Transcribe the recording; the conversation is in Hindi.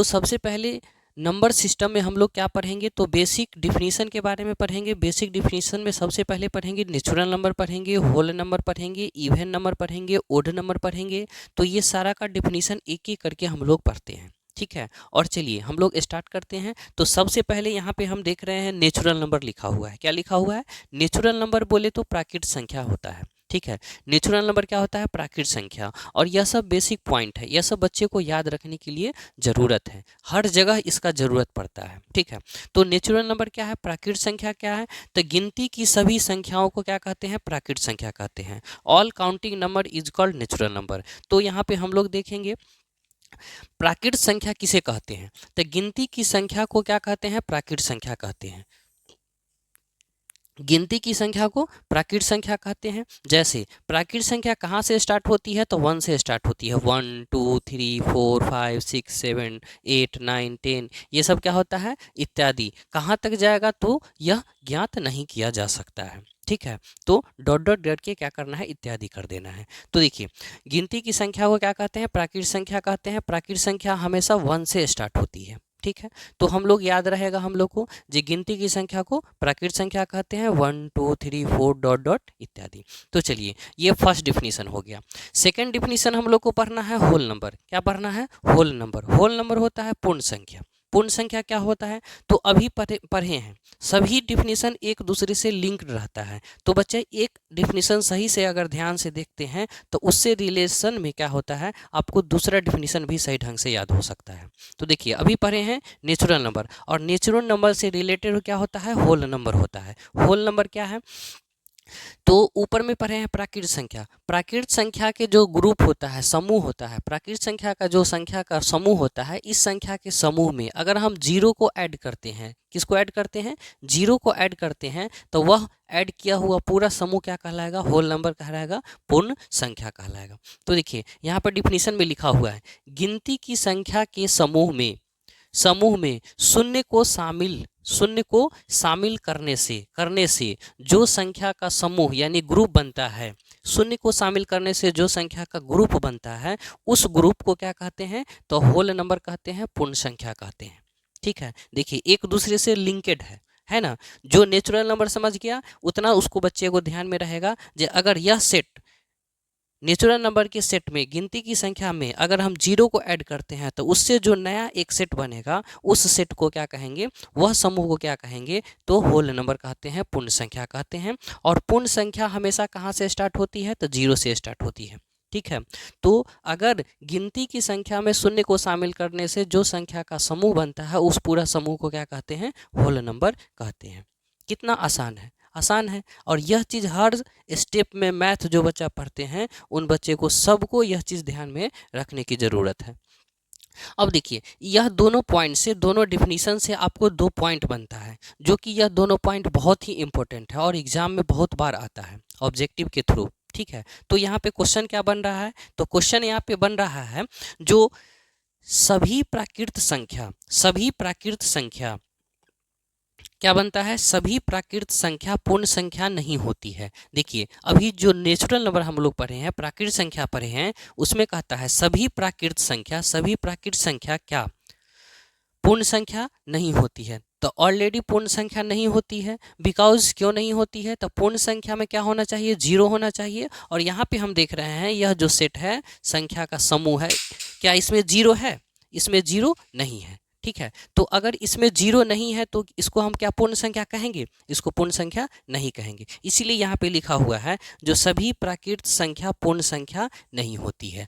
तो सबसे पहले नंबर सिस्टम में हम लोग क्या पढ़ेंगे, तो बेसिक डिफिनीशन के बारे में पढ़ेंगे। बेसिक डिफिनीशन में सबसे पहले पढ़ेंगे नेचुरल नंबर पढ़ेंगे, होल नंबर पढ़ेंगे, इवन नंबर पढ़ेंगे, ओड नंबर पढ़ेंगे। तो ये सारा का डिफिनीशन एक एक करके हम लोग पढ़ते हैं, ठीक है। और चलिए हम लोग स्टार्ट करते हैं। तो सबसे पहले यहाँ पे हम देख रहे हैं नेचुरल नंबर लिखा हुआ है। क्या लिखा हुआ है? नेचुरल नंबर बोले तो प्राकृत संख्या होता है, ठीक है। नेचुरल नंबर क्या होता है? प्राकृत संख्या। और यह सब बेसिक पॉइंट है, यह सब बच्चे को याद रखने के लिए ज़रूरत है, हर जगह इसका ज़रूरत पड़ता है, ठीक है। तो नेचुरल नंबर क्या है? प्राकृत संख्या क्या है? तो गिनती की सभी संख्याओं को क्या कहते हैं? प्राकृत संख्या कहते हैं। All counting number is called natural number. तो यहाँ पे हम लोग देखेंगे प्राकृत संख्या किसे कहते हैं, तो गिनती की संख्या को क्या कहते हैं? प्राकृत संख्या कहते हैं। गिनती की संख्या को प्राकृत संख्या कहते हैं। जैसे प्राकृत संख्या कहाँ से स्टार्ट होती है? तो 1 से स्टार्ट होती है। 1 2 3 4 5 6 7 8 9 10, ये सब क्या होता है? इत्यादि। कहाँ तक जाएगा तो यह ज्ञात नहीं किया जा सकता है, ठीक है। तो डॉट डॉट डॉट के क्या करना है? इत्यादि कर देना है। तो देखिए गिनती की संख्या को क्या कहते हैं? प्राकृत संख्या कहते हैं। प्राकृत संख्या हमेशा 1 से स्टार्ट होती है, ठीक है। तो हम लोग याद रहेगा हम लोग को, जो गिनती की संख्या को प्राकृत संख्या कहते हैं, 1 2 3 4 डॉट डॉट इत्यादि। तो चलिए ये फर्स्ट डिफिनीशन हो गया। सेकंड डिफिनीशन हम लोग को पढ़ना है होल नंबर। क्या पढ़ना है? Whole number. होल नंबर होता है पूर्ण संख्या। पूर्ण संख्या क्या होता है? तो अभी पढ़े हैं, सभी डिफिनीशन एक दूसरे से लिंक्ड रहता है। तो बच्चे एक डिफिनीशन सही से अगर ध्यान से देखते हैं तो उससे रिलेशन में क्या होता है, आपको दूसरा डिफिनीशन भी सही ढंग से याद हो सकता है। तो देखिए अभी पढ़े हैं नेचुरल नंबर, और नेचुरल नंबर से रिलेटेड क्या होता है? होल नंबर होता है। होल नंबर क्या है? तो ऊपर में पढ़े हैं प्राकृत संख्या। प्राकृत संख्या के जो ग्रुप होता है, समूह होता है, प्राकृत संख्या का जो संख्या का समूह होता है, इस संख्या के समूह में अगर हम जीरो को ऐड करते हैं, किसको ऐड करते हैं? जीरो को ऐड करते हैं, तो वह ऐड किया हुआ पूरा समूह क्या कहलाएगा? होल नंबर कहलाएगा, पूर्ण संख्या कहलाएगा। तो देखिए यहाँ पर डिफिनीशन में लिखा हुआ है, गिनती की संख्या के समूह में शून्य को शामिल करने से जो संख्या का समूह यानी ग्रुप बनता है, शून्य को शामिल करने से जो संख्या का ग्रुप बनता है, उस ग्रुप को क्या कहते हैं? तो होल नंबर कहते हैं, पूर्ण संख्या कहते हैं, ठीक है। देखिए एक दूसरे से लिंकेड है ना। जो नेचुरल नंबर समझ गया उतना उसको बच्चे को ध्यान में रहेगा, जो अगर यह सेट नेचुरल नंबर के सेट में गिनती की संख्या में अगर हम जीरो को ऐड करते हैं तो उससे जो नया एक सेट बनेगा उस सेट को क्या कहेंगे? वह समूह को क्या कहेंगे? तो होल नंबर कहते हैं, पूर्ण संख्या कहते हैं। और पूर्ण संख्या हमेशा कहाँ से स्टार्ट होती है? तो जीरो से स्टार्ट होती है, ठीक है। तो अगर गिनती की संख्या में शून्य को शामिल करने से जो संख्या का समूह बनता है, उस पूरा समूह को क्या कहते हैं? होल नंबर कहते हैं। कितना आसान है, आसान है। और यह चीज़ हर स्टेप में मैथ जो बच्चा पढ़ते हैं उन बच्चे को सबको यह चीज़ ध्यान में रखने की ज़रूरत है। अब देखिए यह दोनों पॉइंट से, दोनों डिफिनीशन से आपको 2 पॉइंट बनता है, जो कि यह दोनों पॉइंट बहुत ही इंपॉर्टेंट है और एग्जाम में बहुत बार आता है ऑब्जेक्टिव के थ्रू, ठीक है। तो यहाँ पे क्वेश्चन क्या बन रहा है? तो क्वेश्चन यहाँ पे बन रहा है, जो सभी प्राकृत संख्या क्या बनता है? सभी प्राकृत संख्या पूर्ण संख्या नहीं होती है। देखिए अभी जो नेचुरल नंबर हम लोग पढ़े हैं, प्राकृत संख्या पढ़े हैं, उसमें कहता है सभी प्राकृत संख्या क्या पूर्ण संख्या नहीं होती है। तो ऑलरेडी पूर्ण संख्या नहीं होती है, बिकॉज क्यों नहीं होती है? तो पूर्ण संख्या में क्या होना चाहिए? जीरो होना चाहिए। और यहाँ पे हम देख रहे हैं यह जो सेट है, संख्या का समूह है, क्या इसमें जीरो है? इसमें जीरो नहीं है, ठीक है। तो अगर इसमें जीरो नहीं है तो इसको हम क्या पूर्ण संख्या कहेंगे? इसको पूर्ण संख्या नहीं कहेंगे। इसीलिए यहाँ पे लिखा हुआ है जो सभी प्राकृत संख्या पूर्ण संख्या नहीं होती है।